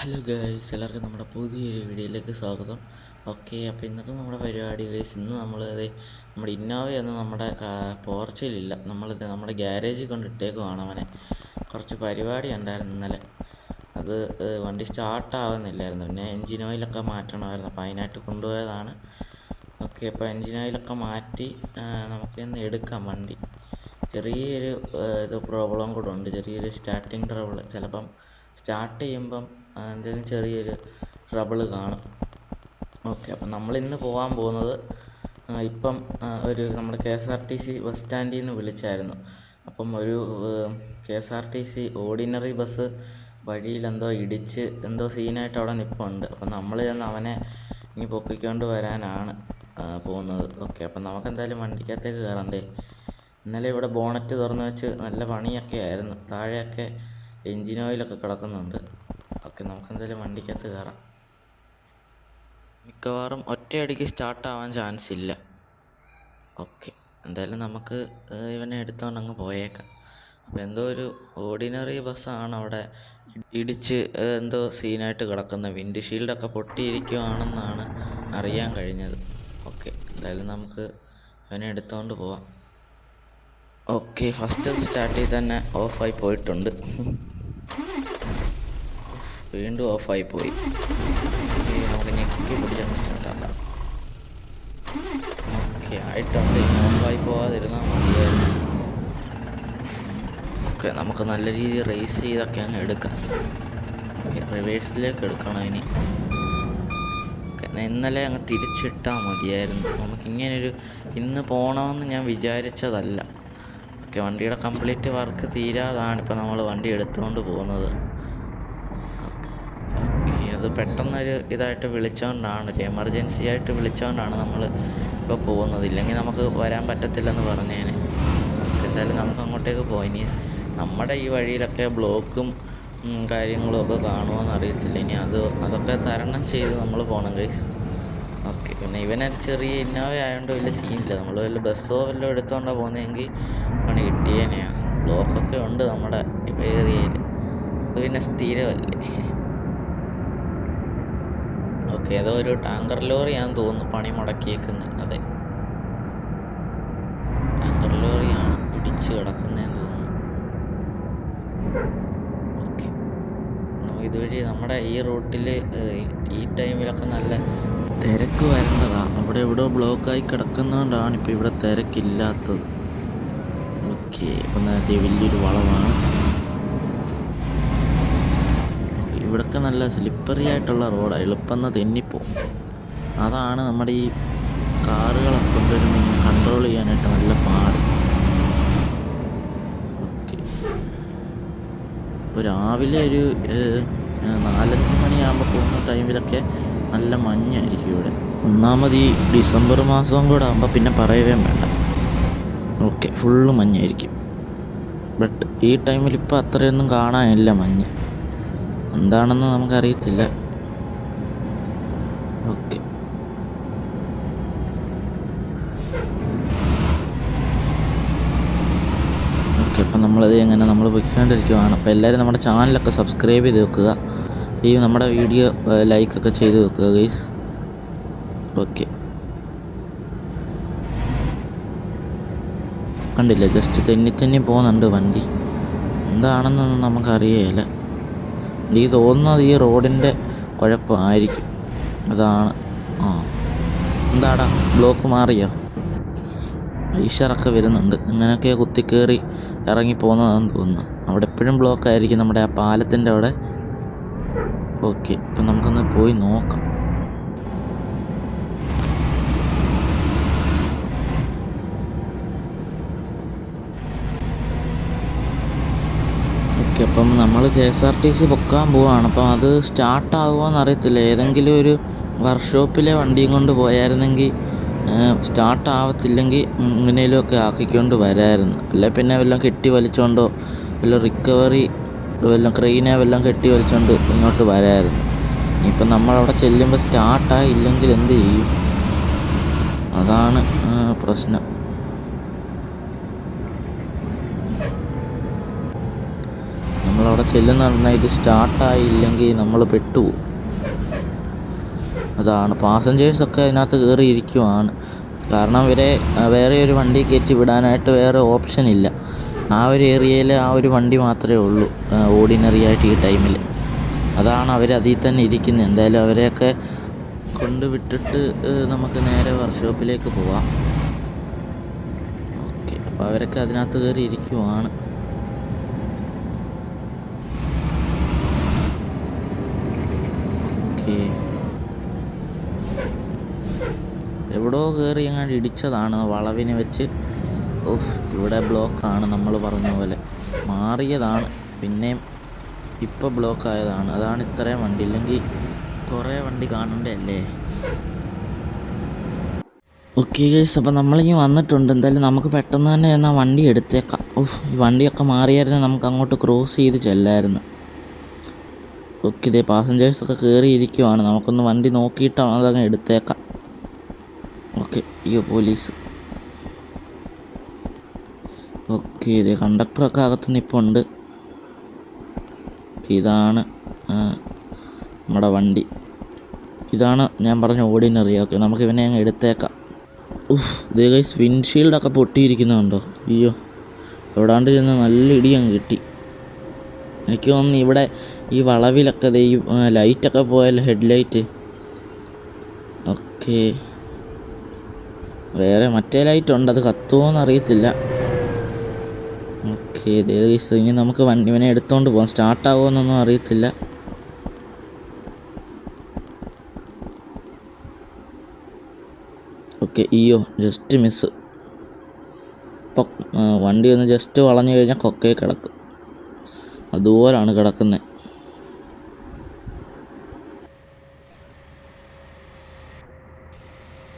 Hello guys, എല്ലാവർക്കും നമ്മുടെ പുതിയൊരു വീഡിയോയിലേക്ക് സ്വാഗതം. ഓക്കെ, അപ്പോൾ ഇന്നത്തെ നമ്മുടെ പരിപാടി ഗൈസ്, ഇന്ന് നമ്മുടെ ഇന്നോവയൊന്നും നമ്മുടെ പോർച്ചിലില്ല. നമ്മളിത് നമ്മുടെ ഗ്യാരേജിൽ കൊണ്ടിട്ടേക്കുവാണ്. അവനെ കുറച്ച് പരിപാടി ഉണ്ടായിരുന്നു ഇന്നലെ. അത് വണ്ടി സ്റ്റാർട്ടാവുന്നില്ലായിരുന്നു. പിന്നെ എൻജിൻ ഓയിലൊക്കെ മാറ്റണമായിരുന്നു. അപ്പോൾ അതിനായിട്ട് കൊണ്ടുപോയതാണ്. ഓക്കെ, അപ്പോൾ എൻജിൻ ഓയിലൊക്കെ മാറ്റി നമുക്കിന്ന് എടുക്കാം വണ്ടി. ചെറിയൊരു പ്രോബ്ലം കൂടെ ഉണ്ട്, ചെറിയൊരു സ്റ്റാർട്ടിങ് ട്രബിൾ. ചിലപ്പം സ്റ്റാർട്ട് ചെയ്യുമ്പം എന്തെങ്കിലും ചെറിയൊരു ട്രബിള് കാണും. ഓക്കെ, അപ്പം നമ്മളിന്ന് പോകാൻ പോകുന്നത് ഇപ്പം നമ്മുടെ KSRTC ബസ് സ്റ്റാൻഡിൽ നിന്ന് വിളിച്ചായിരുന്നു. അപ്പം ഒരു KSRTC ഓർഡിനറി ബസ് വഴിയിലെന്തോ ഇടിച്ച് എന്തോ സീനായിട്ട് അവിടെ നിൽപ്പുണ്ട്. അപ്പം നമ്മൾ ചെന്ന് അവനെ ഇനി പൊക്കിക്കൊണ്ട് വരാനാണ് പോകുന്നത്. ഓക്കെ, അപ്പം നമുക്കെന്തായാലും വണ്ടിക്കകത്തേക്ക് കയറണ്ടേ. ഇന്നലെ ഇവിടെ ബോണറ്റ് തുറന്ന് വെച്ച് നല്ല പണിയൊക്കെ ആയിരുന്നു. താഴെയൊക്കെ എൻജിൻ ഓയിലൊക്കെ കിടക്കുന്നുണ്ട്. ഓക്കെ, നമുക്കെന്തായാലും വണ്ടിക്കകത്ത് കയറാം. മിക്കവാറും ഒറ്റയടിക്ക് സ്റ്റാർട്ടാവാൻ ചാൻസ് ഇല്ല. ഓക്കെ, എന്തായാലും നമുക്ക് ഇവനെ എടുത്തുകൊണ്ട് അങ്ങ് പോയേക്കാം. അപ്പോൾ എന്തോ ഒരു ഓർഡിനറി ബസ്സാണ് അവിടെ ഇടിച്ച് എന്തോ സീനായിട്ട് കിടക്കുന്നത്. വിൻഡ് ഷീൽഡൊക്കെ പൊട്ടിയിരിക്കുവാണെന്നാണ് അറിയാൻ കഴിഞ്ഞത്. ഓക്കെ, എന്തായാലും നമുക്ക് ഇവനെ എടുത്തുകൊണ്ട് പോവാം. ഓക്കെ, ഫസ്റ്റ് സ്റ്റാർട്ടിൽ തന്നെ ഓഫായി പോയിട്ടുണ്ട്. വീണ്ടും ഓഫായി പോയി. നമുക്ക് ഞെക്കി പിടിച്ചങ്ങ് സ്റ്റാർട്ടാക്കാം. ഓക്കെ, ആയിട്ടുണ്ട്. ഇനി ഓഫായി പോകാതിരുന്നാൽ മതിയായിരുന്നു. ഓക്കെ, നമുക്ക് നല്ല രീതിയിൽ റേസ് ചെയ്തൊക്കെ അങ്ങ് എടുക്കാം. ഓക്കെ, റിവേഴ്സിലേക്ക് എടുക്കണം ഇനി. ഓക്കെ, ഇന്നലെ അങ്ങ് തിരിച്ചിട്ടാൽ മതിയായിരുന്നു. നമുക്കിങ്ങനൊരു ഇന്ന് പോകണമെന്ന് ഞാൻ വിചാരിച്ചതല്ല. ഓക്കെ, വണ്ടിയുടെ കംപ്ലീറ്റ് വർക്ക് തീരാതാണ് ഇപ്പോൾ നമ്മൾ വണ്ടി എടുത്തുകൊണ്ട് പോകുന്നത്. ഓക്കെ, അത് പെട്ടെന്നൊരു ഇതായിട്ട് വിളിച്ചുകൊണ്ടാണ്, ഒരു എമർജൻസി ആയിട്ട് വിളിച്ചുകൊണ്ടാണ് നമ്മൾ ഇപ്പോൾ പോകുന്നത്. ഇല്ലെങ്കിൽ നമുക്ക് വരാൻ പറ്റത്തില്ലെന്ന് പറഞ്ഞേനെ. എന്തായാലും നമുക്ക് അങ്ങോട്ടേക്ക് പോയി. ഇനി നമ്മുടെ ഈ വഴിയിലൊക്കെ ബ്ലോക്കും കാര്യങ്ങളും ഒക്കെ കാണുമോയെന്ന് അറിയത്തില്ല. ഇനി അതൊക്കെ തരണം ചെയ്ത് നമ്മൾ പോകണം ഗൈസ്. ഓക്കെ, പിന്നെ ഇവനൊരു ചെറിയ ഇന്നോവ ആയതുകൊണ്ട് വലിയ സീനില്ല. നമ്മൾ വല്ല ബസ്സോ വല്ലതും എടുത്തുകൊണ്ടാണ് പോകുന്നതെങ്കിൽ പണി കിട്ടിയേനെയാണ്. ബ്ലോക്കൊക്കെ ഉണ്ട് നമ്മുടെ ഏരിയയിൽ. അത് പിന്നെ സ്ഥിരമല്ലേ. ഓക്കെ, ഏതോ ഒരു ടാങ്കർ ലോറിയാണെന്ന് തോന്നുന്നു പണി മുടക്കിയേക്കുന്നത്. അതെ, ടാങ്കർ ലോറിയാണ് ഇടിച്ച് കിടക്കുന്നതെന്ന് തോന്നുന്നു. ഓക്കെ, നമുക്ക് ഇതുവഴി നമ്മുടെ ഈ റൂട്ടിൽ ഈ ടൈമിലൊക്കെ നല്ല തിരക്ക് വരേണ്ടതാണ്. അവിടെ എവിടെയോ ബ്ലോക്കായി കിടക്കുന്നതുകൊണ്ടാണ് ഇപ്പോൾ ഇവിടെ തിരക്കില്ലാത്തത്. ഓക്കെ, ഇപ്പം നേരത്തെ വലിയൊരു വളവാണ്. ഓക്കെ, ഇവിടൊക്കെ നല്ല സ്ലിപ്പറി ആയിട്ടുള്ള റോഡാണ്. എളുപ്പം തെന്നിപ്പോവും. അതാണ് നമ്മുടെ ഈ കാറുകളൊക്കെ കൊണ്ടുവരുമ്പോൾ ഇങ്ങനെ കൺട്രോൾ ചെയ്യാനായിട്ട് നല്ല പാട്. ഓക്കെ, ഇപ്പോൾ രാവിലെ ഒരു 4-5 മണിയാകുമ്പോൾ പോകുന്ന ടൈമിലൊക്കെ നല്ല മഞ്ഞായിരിക്കും ഇവിടെ. ഒന്നാമത് ഈ ഡിസംബർ മാസവും കൂടെ ആകുമ്പോൾ പിന്നെ പറയവേ വേണ്ട. Okay, full മഞ്ഞായിരിക്കും. ബട്ട് ഈ ടൈമിൽ ഇപ്പോൾ അത്രയൊന്നും കാണാനില്ല മഞ്ഞ്. എന്താണെന്ന് നമുക്കറിയത്തില്ല. ഓക്കെ, ഓക്കെ, അപ്പം നമ്മളത് എങ്ങനെ നമ്മൾ പൊയ്ക്കൊണ്ടിരിക്കുവാണ്. അപ്പോൾ എല്ലാവരും നമ്മുടെ ചാനലൊക്കെ സബ്സ്ക്രൈബ് ചെയ്ത് വെക്കുക. ഈ നമ്മുടെ വീഡിയോ ലൈക്കൊക്കെ ചെയ്ത് വെക്കുക ഗൈസ്. ഓക്കെ, കണ്ടില്ല, ജസ്റ്റ് തെന്നി പോകുന്നുണ്ട് വണ്ടി. എന്താണെന്നൊന്നും നമുക്കറിയില്ല. എനിക്ക് തോന്നുന്നത് ഈ റോഡിൻ്റെ കുഴപ്പമായിരിക്കും. അതാണ്. എന്താടാ, ബ്ലോക്ക് മാറിയോ? ഐഷറൊക്കെ വരുന്നുണ്ട്. ഇങ്ങനെയൊക്കെ കുത്തിക്കയറി ഇറങ്ങി പോകുന്നതാണെന്ന് തോന്നുന്നു. അവിടെ എപ്പോഴും ബ്ലോക്കായിരിക്കും, നമ്മുടെ ആ പാലത്തിൻ്റെ അവിടെ. ഓക്കെ, ഇപ്പം നമുക്കൊന്ന് പോയി നോക്കാം. ഓക്കെ, അപ്പം നമ്മൾ KSRTC പൊക്കാൻ പോവാണ്. അപ്പം അത് സ്റ്റാർട്ടാകുമോ എന്നറിയത്തില്ല. ഏതെങ്കിലും ഒരു വർക്ക്ഷോപ്പിലെ വണ്ടിയും കൊണ്ട് പോയായിരുന്നെങ്കിൽ സ്റ്റാർട്ടാവത്തില്ലെങ്കിൽ ഇങ്ങനെയൊക്കെ ആക്കിക്കൊണ്ട് വരാമായിരുന്നു. അല്ലെ പിന്നെ വല്ലതും കെട്ടി വലിച്ചുകൊണ്ടോ വല്ല റിക്കവറി വല്ലതും ക്രെയിനെ വല്ലതും കെട്ടി വലിച്ചുകൊണ്ട് ഇങ്ങോട്ട് വരാമായിരുന്നു. ഇനിയിപ്പം നമ്മളവിടെ ചെല്ലുമ്പോൾ സ്റ്റാർട്ടായില്ലെങ്കിൽ എന്ത് ചെയ്യും? അതാണ് പ്രശ്നം. നമ്മളവിടെ ചെല്ലുന്ന പറഞ്ഞാൽ ഇത് സ്റ്റാർട്ടായില്ലെങ്കിൽ നമ്മൾ പെട്ടുപോകും. അതാണ് പാസഞ്ചേഴ്സൊക്കെ അതിനകത്ത് കയറി ഇരിക്കുവാണ്. കാരണം ഇവരെ വേറെ ഒരു വണ്ടി കയറ്റി വിടാനായിട്ട് വേറെ ഓപ്ഷൻ ഇല്ല. ആ ഒരു ഏരിയയിൽ ആ ഒരു വണ്ടി മാത്രമേ ഉള്ളൂ ഓർഡിനറി ആയിട്ട് ഈ ടൈമിൽ. അതാണ് അവർ അതിൽ തന്നെ ഇരിക്കുന്നത്. എന്തായാലും അവരെയൊക്കെ കൊണ്ടുവിട്ടിട്ട് നമുക്ക് നേരെ വർക്ക്ഷോപ്പിലേക്ക് പോവാം. ഓക്കെ, അപ്പോൾ അവരൊക്കെ അതിനകത്ത് കയറി ഇരിക്കുവാണ്. ഓക്കെ, എവിടെയോ കയറി എങ്ങാണ്ട് ഇടിച്ചതാണ് വളവിന് വെച്ച്. ഇവിടെ ബ്ലോക്കാണ്, നമ്മൾ പറഞ്ഞ പോലെ മാറിയതാണ്, പിന്നെയും ഇപ്പോൾ ബ്ലോക്ക് ആയതാണ്. അതാണ് ഇത്രയും വണ്ടി, ഇല്ലെങ്കിൽ കുറേ വണ്ടി കാണണ്ടല്ലേ. ഓക്കെ ഗൈസ്, അപ്പോൾ നമ്മളിങ്ങനെ വന്നിട്ടുണ്ട്. എന്തായാലും നമുക്ക് പെട്ടെന്ന് തന്നെ എന്നാൽ വണ്ടി എടുത്തേക്കാം. ഈ വണ്ടിയൊക്കെ മാറിയായിരുന്നെങ്കിൽ നമുക്ക് അങ്ങോട്ട് ക്രോസ് ചെയ്ത് ചെല്ലായിരുന്നു. ഓക്കെ, ഇതേ പാസഞ്ചേഴ്സൊക്കെ കയറിയിരിക്കുവാണ്. നമുക്കൊന്ന് വണ്ടി നോക്കിയിട്ടാണ് അതങ്ങ് എടുത്തേക്കാം. ഓക്കെ, അയ്യോ പോലീസ്. ഓക്കെ, ഇതേ കണ്ടക്ടറൊക്കെ അകത്ത് നിൽപ്പുണ്ട്. ഇതാണ് നമ്മുടെ വണ്ടി. ഇതാണ് ഞാൻ പറഞ്ഞ ഓർഡിനറി. ഓക്കെ, നമുക്ക് ഇവനെ അങ്ങ് എടുത്തേക്കാം. ഇതേ ഗൈസ്, വിൻഷീൽഡൊക്കെ പൊട്ടിയിരിക്കുന്നുണ്ടോ? അയ്യോ, എവിടാണ്ട് ഇരുന്ന് നല്ല ഇടി അങ്ങ് കിട്ടി. എനിക്ക് തോന്നുന്നു ഇവിടെ ഈ വളവിലൊക്കെ ഈ ലൈറ്റൊക്കെ പോയല്ലോ, ഹെഡ്ലൈറ്റ്. ഓക്കെ, വേറെ മറ്റേ ലൈറ്റ് ഉണ്ട്, അത് കത്തുമോയെന്ന് അറിയത്തില്ല. ഓക്കെ, ഇതേ ഗൈസ്, ഇനി നമുക്ക് ഇവനെ എടുത്തുകൊണ്ട് പോകാം. സ്റ്റാർട്ടാകുമോയെന്നൊന്നും അറിയത്തില്ല. ഓക്കെ, അയ്യോ ജസ്റ്റ് മിസ്. ഇപ്പം വണ്ടി ഒന്ന് ജസ്റ്റ് വളഞ്ഞു കഴിഞ്ഞാൽ കൊക്കയെ കിടക്കും. അതുപോലാണ് കിടക്കുന്നത്.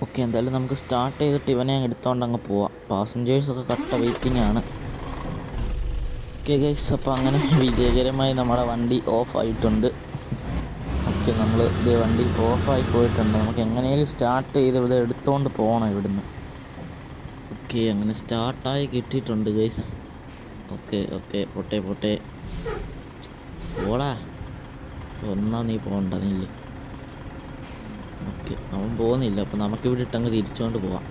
ഓക്കെ, എന്തായാലും നമുക്ക് സ്റ്റാർട്ട് ചെയ്തിട്ട് ഇവനെ എടുത്തോണ്ട് അങ്ങ് പോവാം. പാസഞ്ചേഴ്സൊക്കെ കട്ട വെയിറ്റിംഗ് ആണ്. ഓക്കെ ഗൈസ്, അപ്പോൾ അങ്ങനെ വിജയകരമായി നമ്മുടെ വണ്ടി ഓഫായിട്ടുണ്ട്. ഓക്കെ, നമ്മൾ ഇതേ വണ്ടി ഓഫായി പോയിട്ടുണ്ട്. നമുക്ക് എങ്ങനെയും സ്റ്റാർട്ട് ചെയ്ത് ഇവിടെ എടുത്തുകൊണ്ട് പോകണം ഇവിടുന്ന്. ഓക്കെ, അങ്ങനെ സ്റ്റാർട്ടായി കിട്ടിയിട്ടുണ്ട് ഗൈസ്. ഓക്കെ ഓക്കെ, പൊട്ടെ പൊട്ടെ പോടാ. ഒന്നാ നീ പോകണ്ടതില്ല. ഓക്കെ, അവൻ പോകുന്നില്ല. അപ്പോൾ നമുക്കിവിടെ ഇട്ടങ്ങ് തിരിച്ചുകൊണ്ട് പോവാം.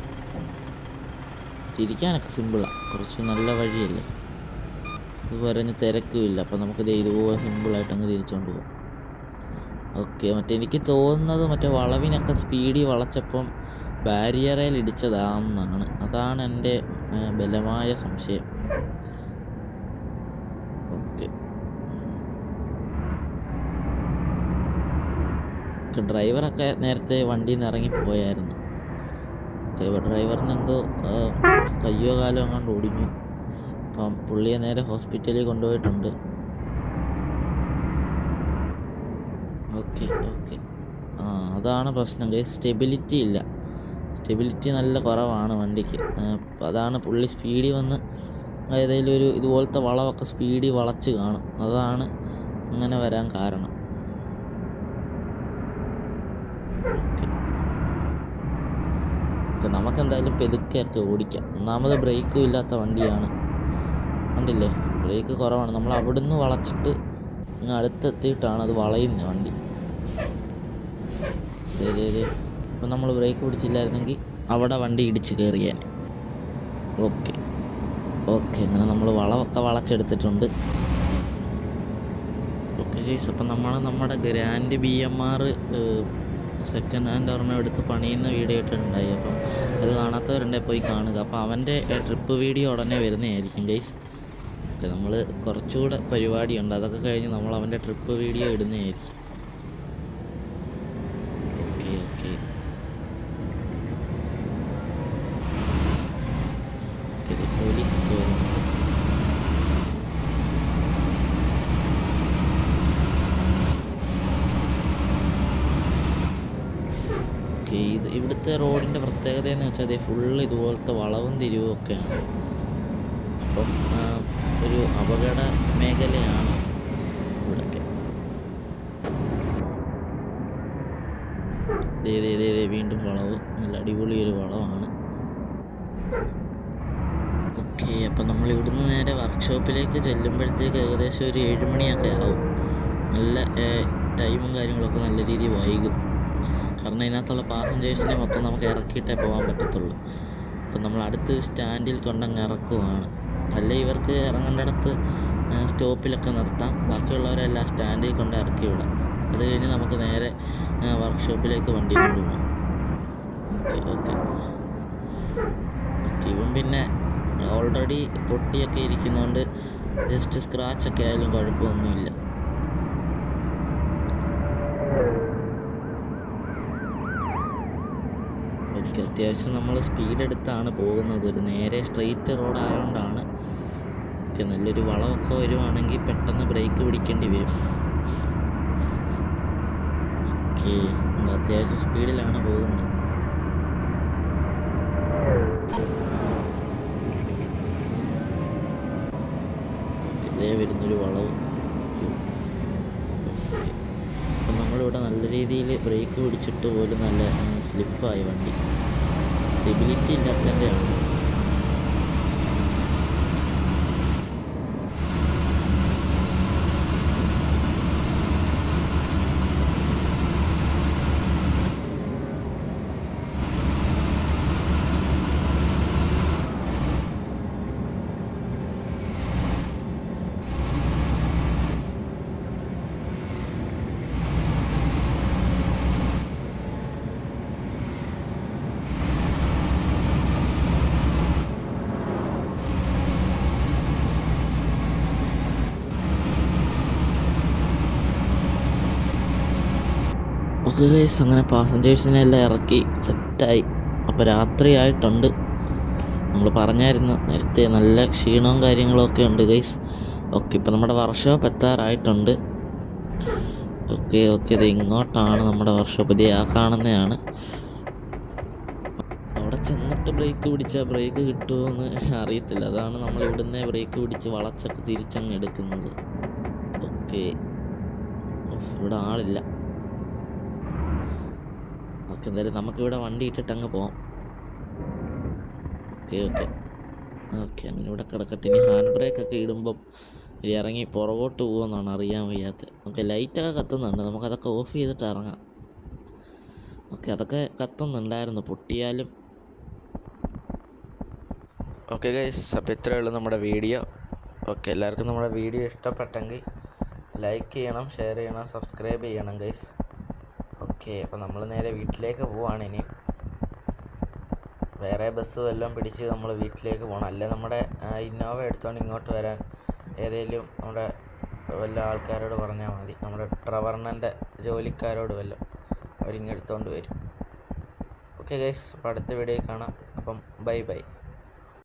തിരിക്കാനൊക്കെ സിമ്പിളാണ്, കുറച്ച് നല്ല വഴിയല്ലേ. ഇത് പറഞ്ഞ് തിരക്കുമില്ല. അപ്പോൾ നമുക്കിത് ഇതുപോലെ സിമ്പിളായിട്ട് അങ്ങ് തിരിച്ചുകൊണ്ട് പോകാം. ഓക്കെ, എനിക്ക് തോന്നുന്നത് വളവിനൊക്കെ സ്പീഡിൽ വളച്ചപ്പം ബാരിയറയിൽ ഇടിച്ചതാണെന്നാണ്. അതാണ് എൻ്റെ ബലമായ സംശയം. ഓക്കെ, ഡ്രൈവറൊക്കെ നേരത്തെ വണ്ടിയിൽ നിന്ന് ഇറങ്ങിപ്പോയായിരുന്നു. ഓക്കെ, ഡ്രൈവറിന് എന്തോ കയ്യോ കാലോ എങ്ങാണ്ട് ഒടിഞ്ഞു. അപ്പം പുള്ളിയെ നേരെ ഹോസ്പിറ്റലിൽ കൊണ്ടുപോയിട്ടുണ്ട്. ഓക്കെ ഓക്കെ, അതാണ് പ്രശ്നം. സ്റ്റെബിലിറ്റി ഇല്ല, സ്റ്റെബിലിറ്റി നല്ല കുറവാണ് വണ്ടിക്ക്. അതാണ് പുള്ളി സ്പീഡിൽ വന്ന് ഏതെങ്കിലും ഒരു ഇതുപോലത്തെ വളവൊക്കെ സ്പീഡിൽ വളച്ച് കാണും. അതാണ് അങ്ങനെ വരാൻ കാരണം. ഓക്കെ, നമുക്കെന്തായാലും പെതുക്കെയൊക്കെ ഓടിക്കാം. ഒന്നാമത് ബ്രേക്കും ഇല്ലാത്ത വണ്ടിയാണ്, കണ്ടില്ലേ, ബ്രേക്ക് കുറവാണ്. നമ്മൾ അവിടുന്ന് വളച്ചിട്ട് ഇങ്ങ് അടുത്തെത്തിയിട്ടാണ് അത് വളയുന്നത് വണ്ടി. ഇപ്പം നമ്മൾ ബ്രേക്ക് പിടിച്ചില്ലായിരുന്നെങ്കിൽ അവിടെ വണ്ടി ഇടിച്ച് കയറിയാൻ. ഓക്കെ ഓക്കെ, അങ്ങനെ നമ്മൾ വളമൊക്കെ വളച്ചെടുത്തിട്ടുണ്ട്. ഓക്കെ ഗൈസ്, അപ്പം നമ്മുടെ ഗ്രാൻഡ് BMR സെക്കൻഡ് ഹാൻഡ് ഒരെണ്ണം എടുത്ത് പണിയുന്ന വീഡിയോ ഇട്ടിട്ടുണ്ടായി. അപ്പം അത് കാണാത്തവരുണ്ടെങ്കിൽ പോയി കാണുക. അപ്പോൾ അവൻ്റെ ട്രിപ്പ് വീഡിയോ ഉടനെ വരുന്നതായിരിക്കും ഗൈസ്. ഓക്കെ, നമ്മൾ കുറച്ചുകൂടെ പരിപാടിയുണ്ട്, അതൊക്കെ കഴിഞ്ഞ് നമ്മൾ അവൻ്റെ ട്രിപ്പ് വീഡിയോ ഇടുന്നതായിരിക്കും. ഓക്കെ ഓക്കെ ഓക്കെ, പോലീസൊക്കെ വരുന്നുണ്ട്. ഇവിടുത്തെ റോഡിൻ്റെ പ്രത്യേകത എന്ന് വെച്ചാൽ അതേ ഫുള്ള് ഇതുപോലത്തെ വളവും തിരിവും ഒക്കെയാണ്. അപ്പം ഒരു അപകട മേഖലയാണ് ഇവിടുത്തെ. വീണ്ടും വളവ്, നല്ല അടിപൊളി ഒരു വളവാണ്. ഓക്കെ, അപ്പം നമ്മൾ ഇവിടുന്ന് നേരെ വർക്ക്ഷോപ്പിലേക്ക് ചെല്ലുമ്പോഴത്തേക്ക് ഏകദേശം ഒരു 7 മണിയൊക്കെ ആവും. നല്ല ടൈമും കാര്യങ്ങളൊക്കെ നല്ല രീതിയിൽ വൈകും. കാരണം ഇതിനകത്തുള്ള പാസഞ്ചേഴ്സിനെ മൊത്തം നമുക്ക് ഇറക്കിയിട്ടേ പോകാൻ പറ്റത്തുള്ളൂ. അപ്പം നമ്മൾ അടുത്തൊരു സ്റ്റാൻഡിൽ കൊണ്ടങ്ങ് ഇറക്കുവാണ്. അല്ലെ ഇവർക്ക് ഇറങ്ങേണ്ടിടത്ത് സ്റ്റോപ്പിലൊക്കെ നിർത്താം, ബാക്കിയുള്ളവരെല്ലാം സ്റ്റാൻഡിൽ കൊണ്ട് ഇറക്കി വിടാം. അത് കഴിഞ്ഞ് നമുക്ക് നേരെ വർക്ക്ഷോപ്പിലേക്ക് വണ്ടി കൊണ്ടുപോകാം. ഓക്കെ ഇവൻ പിന്നെ ഓൾറെഡി പൊട്ടിയൊക്കെ ഇരിക്കുന്നതുകൊണ്ട് ജസ്റ്റ് സ്ക്രാച്ചൊക്കെ ആയാലും കുഴപ്പമൊന്നുമില്ല. ഓക്കെ, അത്യാവശ്യം നമ്മൾ സ്പീഡ് എടുത്താണ് പോകുന്നത്. ഒരു നേരെ സ്ട്രെയിറ്റ് റോഡ് ആയതുകൊണ്ടാണ്. ഓക്കെ, നല്ലൊരു വളമൊക്കെ വരുവാണെങ്കിൽ പെട്ടെന്ന് ബ്രേക്ക് പിടിക്കേണ്ടി വരും. ഓക്കെ, നമ്മൾ അത്യാവശ്യം സ്പീഡിലാണ് പോകുന്നത്. വരുന്നൊരു വളവും. അപ്പം നമ്മളിവിടെ നല്ല രീതിയിൽ ബ്രേക്ക് പിടിച്ചിട്ട് പോലും നല്ല സ്ലിപ്പായി വണ്ടി. സ്റ്റെബിലിറ്റി ഇല്ലാത്തതിൻ്റെയാണ്. ഓക്കെ ഗൈസ്, അങ്ങനെ പാസഞ്ചേഴ്സിനെ എല്ലാം ഇറക്കി സെറ്റായി. അപ്പോൾ രാത്രി ആയിട്ടുണ്ട്. നമ്മൾ പറഞ്ഞായിരുന്നു നേരത്തെ നല്ല ക്ഷീണവും കാര്യങ്ങളൊക്കെ ഉണ്ട് ഗൈസ്. ഓക്കെ, ഇപ്പോൾ നമ്മുടെ വർക്ക്ഷോപ്പ് എത്താറായിട്ടുണ്ട്. ഓക്കെ ഇത് ഇങ്ങോട്ടാണ് നമ്മുടെ വർക്ക്ഷോപ്പ്. ഇത് ആ കാണുന്നതാണ്. അവിടെ ചെന്നിട്ട് ബ്രേക്ക് പിടിച്ചാൽ ബ്രേക്ക് കിട്ടുമോ എന്ന് അറിയത്തില്ല. അതാണ് നമ്മൾ ഇവിടുന്ന് ബ്രേക്ക് പിടിച്ച് വളച്ചൊക്കെ തിരിച്ചങ്ങ് എടുക്കുന്നത്. ഓക്കെ, ഇവിടെ ആളില്ല. ഓക്കെ, എന്തായാലും നമുക്കിവിടെ വണ്ടി ഇട്ടിട്ട് അങ്ങ് പോകാം. ഓക്കെ അങ്ങനെ ഇവിടെ കിടക്കട്ടെ. ഇനി ഹാൻഡ് ബ്രേക്കൊക്കെ ഇടുമ്പം ഇറങ്ങി പുറകോട്ട് പോകുമെന്നാണ് അറിയാൻ വയ്യാത്തത്. ഓക്കെ, ലൈറ്റൊക്കെ കത്തുന്നുണ്ട്, നമുക്കതൊക്കെ ഓഫ് ചെയ്തിട്ട് ഇറങ്ങാം. ഓക്കെ, അതൊക്കെ കത്തുന്നുണ്ടായിരുന്നു, പൊട്ടിയാലും. ഓക്കെ ഗൈസ്, അപ്പോൾ ഇത്രയേ ഉള്ളൂ നമ്മുടെ വീഡിയോ. ഓക്കെ, എല്ലാവർക്കും നമ്മുടെ വീഡിയോ ഇഷ്ടപ്പെട്ടെങ്കിൽ ലൈക്ക് ചെയ്യണം, ഷെയർ ചെയ്യണം, സബ്സ്ക്രൈബ് ചെയ്യണം ഗൈസ്. ഓക്കെ, അപ്പോൾ നമ്മൾ നേരെ വീട്ടിലേക്ക് പോവാണ്. ഇനി വേറെ ബസ് വല്ലതും പിടിച്ച് നമ്മൾ വീട്ടിലേക്ക് പോകണം. അല്ലെ നമ്മുടെ ഇന്നോവ എടുത്തുകൊണ്ട് ഇങ്ങോട്ട് വരാൻ ഏതെങ്കിലും നമ്മുടെ വല്ല ആൾക്കാരോട് പറഞ്ഞാൽ മതി. നമ്മുടെ ട്രവർണൻ്റെ ജോലിക്കാരോട് വല്ലതും അവരിങ്ങെടുത്തോണ്ട് വരും. ഓക്കെ ഗൈസ്, അപ്പോൾ അടുത്ത വീഡിയോയിൽ കാണാം. അപ്പം ബൈ.